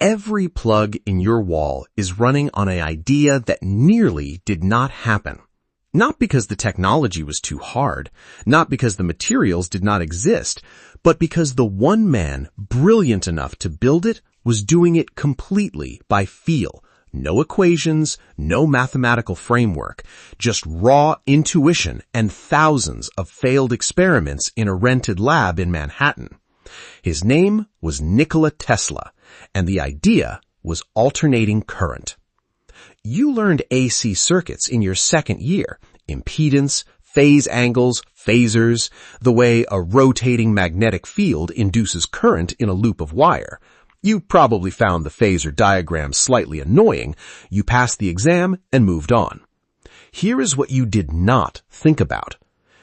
Every plug in your wall is running on an idea that nearly did not happen. Not because the technology was too hard, not because the materials did not exist, but because the one man brilliant enough to build it was doing it completely by feel. No equations, no mathematical framework, just raw intuition and thousands of failed experiments in a rented lab in Manhattan. His name was Nikola Tesla, and the idea was alternating current. You learned AC circuits in your second year, impedance, phase angles, phasors, the way a rotating magnetic field induces current in a loop of wire. You probably found the phasor diagram slightly annoying. You passed the exam and moved on. Here is what you did not think about.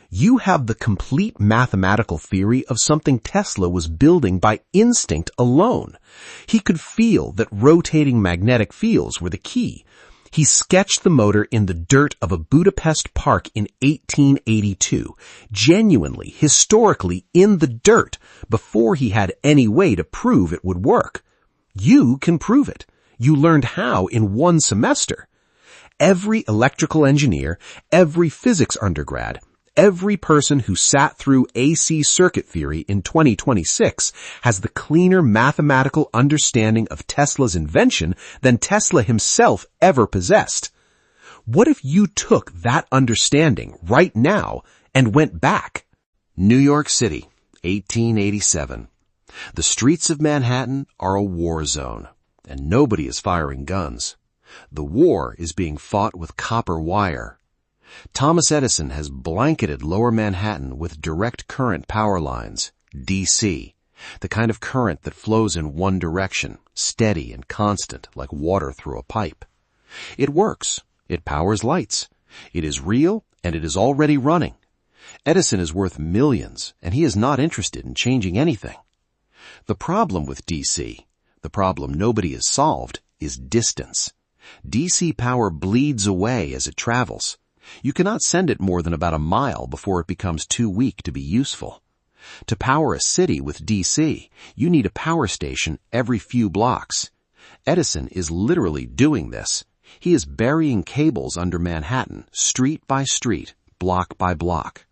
You have the complete mathematical theory of something Tesla was building by instinct alone. He could feel that rotating magnetic fields were the key. He sketched the motor in the dirt of a Budapest park in 1882, genuinely, historically in the dirt, before he had any way to prove it would work. You can prove it. You learned how in one semester. Every electrical engineer, every physics undergrad, every person who sat through AC circuit theory in 2026 has the cleaner mathematical understanding of Tesla's invention than Tesla himself ever possessed. What if you took that understanding right now and went back? New York City, 1887. The streets of Manhattan are a war zone, and nobody is firing guns. The war is being fought with copper wire. Thomas Edison has blanketed Lower Manhattan with direct current power lines, DC, the kind of current that flows in one direction, steady and constant like water through a pipe. It works. It powers lights. It is real, and it is already running. Edison is worth millions, and he is not interested in changing anything. The problem with DC, the problem nobody has solved, is distance. DC power bleeds away as it travels. You cannot send it more than about a mile before it becomes too weak to be useful. To power a city with DC, you need a power station every few blocks. Edison is literally doing this. He is burying cables under Manhattan, street by street, block by block.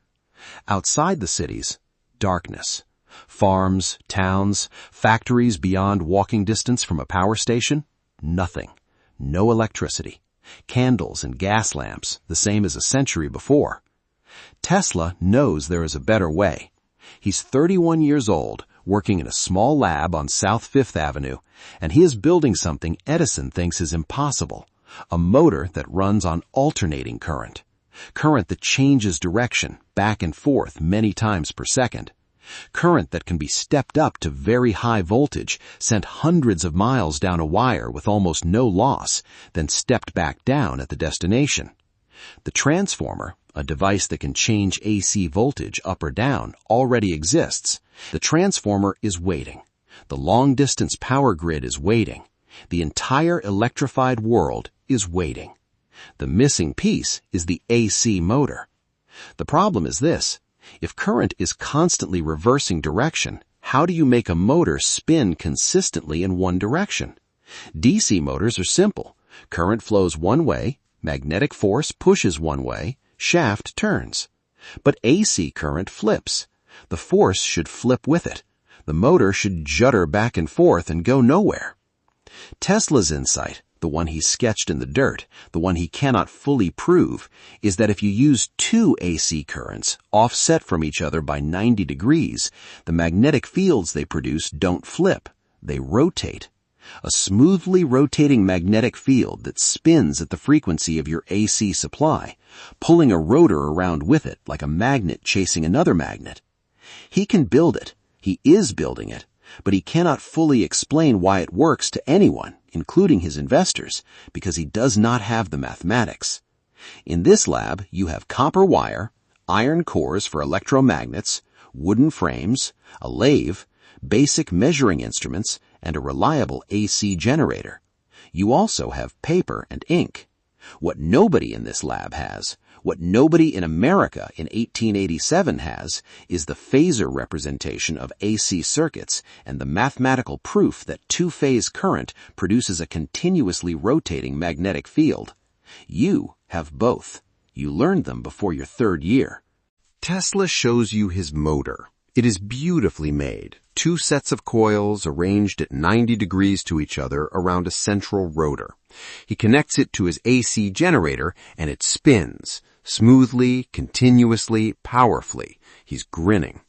Outside the cities, darkness. Farms, towns, factories beyond walking distance from a power station, nothing. No electricity. Candles and gas lamps, the same as a century before. Tesla knows there is a better way. He's 31 years old, working in a small lab on South Fifth Avenue, and he is building something Edison thinks is impossible, a motor that runs on alternating current. Current that changes direction, back and forth many times per second. Current that can be stepped up to very high voltage, sent hundreds of miles down a wire with almost no loss, then stepped back down at the destination. The transformer, a device that can change AC voltage up or down, already exists. The transformer is waiting. The long-distance power grid is waiting. The entire electrified world is waiting. The missing piece is the AC motor. The problem is this. If current is constantly reversing direction, how do you make a motor spin consistently in one direction? DC motors are simple. Current flows one way, magnetic force pushes one way, shaft turns. But AC current flips. The force should flip with it. The motor should judder back and forth and go nowhere. Tesla's insight, the one he sketched in the dirt, the one he cannot fully prove, is that if you use two AC currents, offset from each other by 90 degrees, the magnetic fields they produce don't flip, they rotate. A smoothly rotating magnetic field that spins at the frequency of your AC supply, pulling a rotor around with it like a magnet chasing another magnet. He can build it. He is building it. But he cannot fully explain why it works to anyone, including his investors, because he does not have the mathematics. In this lab, you have copper wire, iron cores for electromagnets, wooden frames, a lathe, basic measuring instruments, and a reliable AC generator. You also have paper and ink. What nobody in this lab has, What nobody in America in 1887 has is the phasor representation of AC circuits and the mathematical proof that two-phase current produces a continuously rotating magnetic field. You have both. You learned them before your third year. Tesla shows you his motor. It is beautifully made. 2 sets of coils arranged at 90 degrees to each other around a central rotor. He connects it to his AC generator and it spins, smoothly, continuously, powerfully. He's grinning.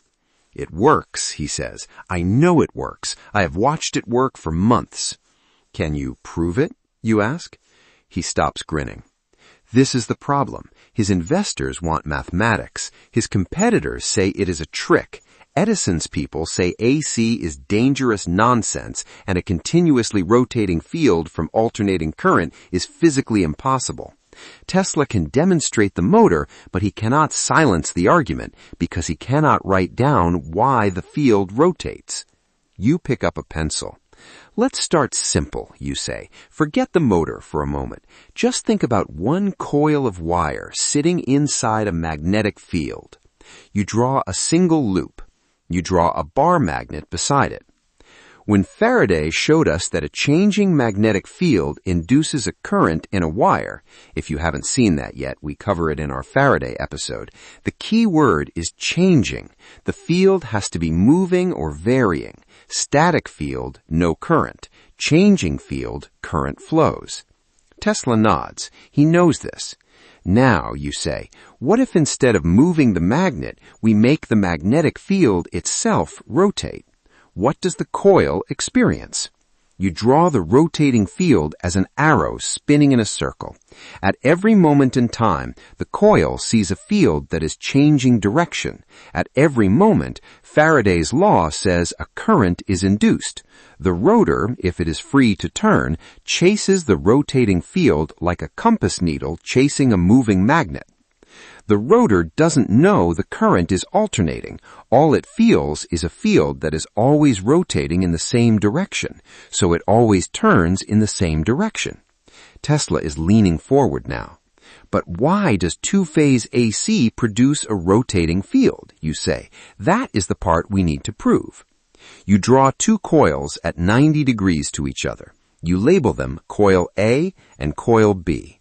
"It works," he says. "I know it works. I have watched it work for months." "Can you prove it?" you ask. He stops grinning. This is the problem. His investors want mathematics. His competitors say it is a trick. Edison's people say AC is dangerous nonsense and a continuously rotating field from alternating current is physically impossible. Tesla can demonstrate the motor, but he cannot silence the argument because he cannot write down why the field rotates. You pick up a pencil. "Let's start simple," you say. "Forget the motor for a moment. Just think about one coil of wire sitting inside a magnetic field. You draw a single loop. You draw a bar magnet beside it. When Faraday showed us that a changing magnetic field induces a current in a wire, if you haven't seen that yet, we cover it in our Faraday episode, the key word is changing. The field has to be moving or varying. Static field, no current. Changing field, current flows." Tesla nods. He knows this. "Now," you say, "what if instead of moving the magnet, we make the magnetic field itself rotate? What does the coil experience?" You draw the rotating field as an arrow spinning in a circle. At every moment in time, the coil sees a field that is changing direction. At every moment, Faraday's law says a current is induced. The rotor, if it is free to turn, chases the rotating field like a compass needle chasing a moving magnet. The rotor doesn't know the current is alternating. All it feels is a field that is always rotating in the same direction, so it always turns in the same direction. Tesla is leaning forward now. "But why does two-phase AC produce a rotating field?" you say. "That is the part we need to prove." You draw 2 coils at 90 degrees to each other. You label them coil A and coil B.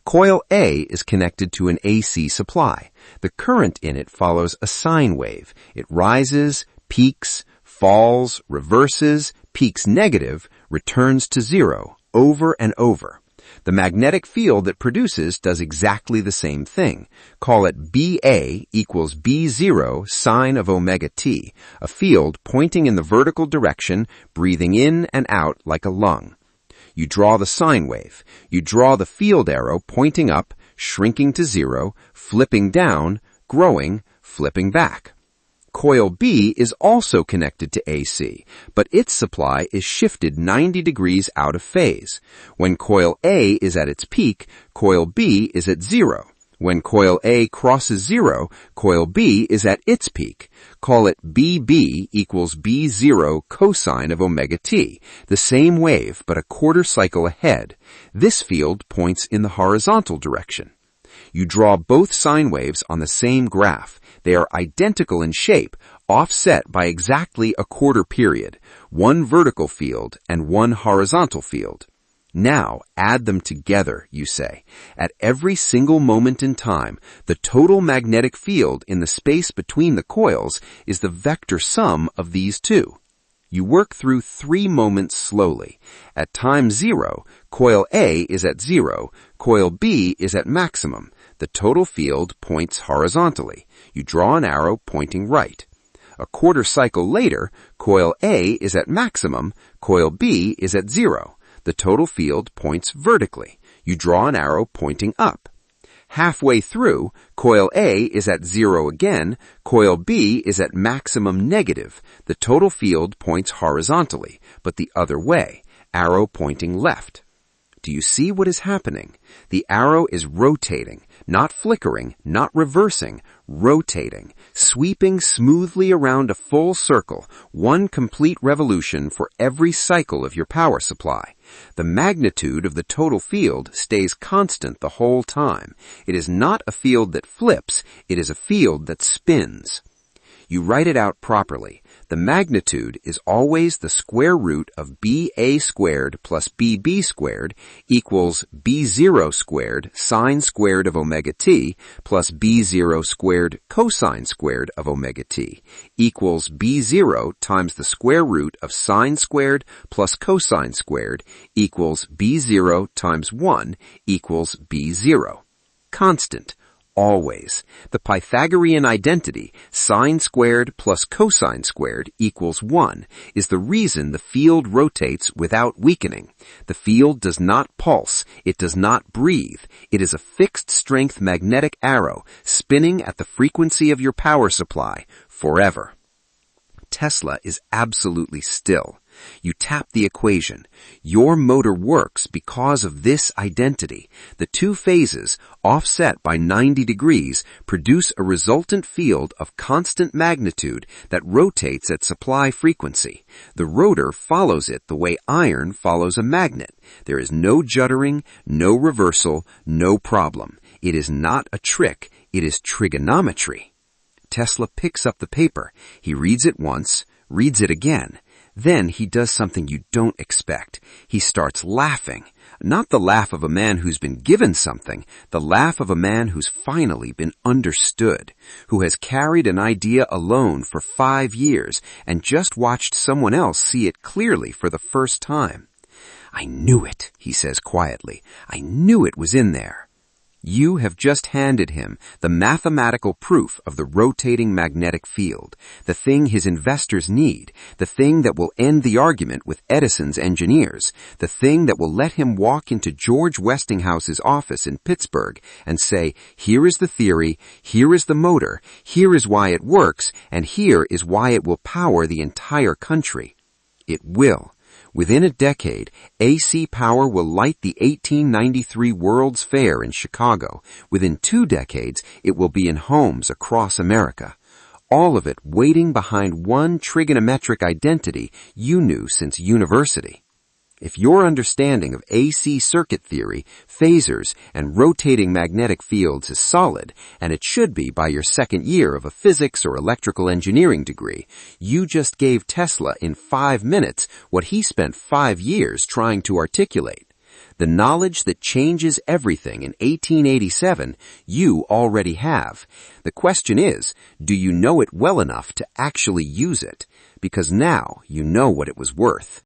Coil A is connected to an AC supply. The current in it follows a sine wave. It rises, peaks, falls, reverses, peaks negative, returns to 0, over and over. The magnetic field that produces does exactly the same thing. Call it BA equals B0 sine of omega t, a field pointing in the vertical direction, breathing in and out like a lung. You draw the sine wave. You draw the field arrow pointing up, shrinking to 0, flipping down, growing, flipping back. Coil B is also connected to AC, but its supply is shifted 90 degrees out of phase. When coil A is at its peak, coil B is at 0. When coil A crosses 0, coil B is at its peak. Call it BB equals B0 cosine of omega t, the same wave but a quarter cycle ahead. This field points in the horizontal direction. You draw both sine waves on the same graph. They are identical in shape, offset by exactly a quarter period, one vertical field and one horizontal field. Now, add them together, you say. At every single moment in time, the total magnetic field in the space between the coils is the vector sum of these two. You work through 3 moments slowly. At time 0, coil A is at 0, coil B is at maximum. The total field points horizontally. You draw an arrow pointing right. A quarter cycle later, coil A is at maximum, coil B is at 0. The total field points vertically. You draw an arrow pointing up. Halfway through, coil A is at 0 again, coil B is at maximum negative. The total field points horizontally, but the other way, arrow pointing left. Do you see what is happening? The arrow is rotating, not flickering, not reversing, rotating, sweeping smoothly around a full circle, one complete revolution for every cycle of your power supply. The magnitude of the total field stays constant the whole time. It is not a field that flips, it is a field that spins. You write it out properly. The magnitude is always the square root of BA squared plus BB squared equals B0 squared sine squared of omega t plus B0 squared cosine squared of omega t equals B0 times the square root of sine squared plus cosine squared equals B0 times 1 equals B0. Constant. Always. The Pythagorean identity, sine squared plus cosine squared equals 1, is the reason the field rotates without weakening. The field does not pulse. It does not breathe. It is a fixed strength magnetic arrow spinning at the frequency of your power supply forever. Tesla is absolutely still. You tap the equation. Your motor works because of this identity. The two phases, offset by 90 degrees, produce a resultant field of constant magnitude that rotates at supply frequency. The rotor follows it the way iron follows a magnet. There is no juddering, no reversal, no problem. It is not a trick. It is trigonometry. Tesla picks up the paper. He reads it once, reads it again. Then he does something you don't expect. He starts laughing. Not the laugh of a man who's been given something, the laugh of a man who's finally been understood, who has carried an idea alone for 5 years and just watched someone else see it clearly for the first time. "I knew it," he says quietly. "I knew it was in there." You have just handed him the mathematical proof of the rotating magnetic field, the thing his investors need, the thing that will end the argument with Edison's engineers, the thing that will let him walk into George Westinghouse's office in Pittsburgh and say, "Here is the theory, here is the motor, here is why it works, and here is why it will power the entire country." It will. Within a decade, AC power will light the 1893 World's Fair in Chicago. Within 2 decades, it will be in homes across America. All of it waiting behind one trigonometric identity you knew since university. If your understanding of AC circuit theory, phasors, and rotating magnetic fields is solid, and it should be by your second year of a physics or electrical engineering degree, you just gave Tesla in 5 minutes what he spent 5 years trying to articulate. The knowledge that changes everything in 1887, you already have. The question is, do you know it well enough to actually use it? Because now you know what it was worth.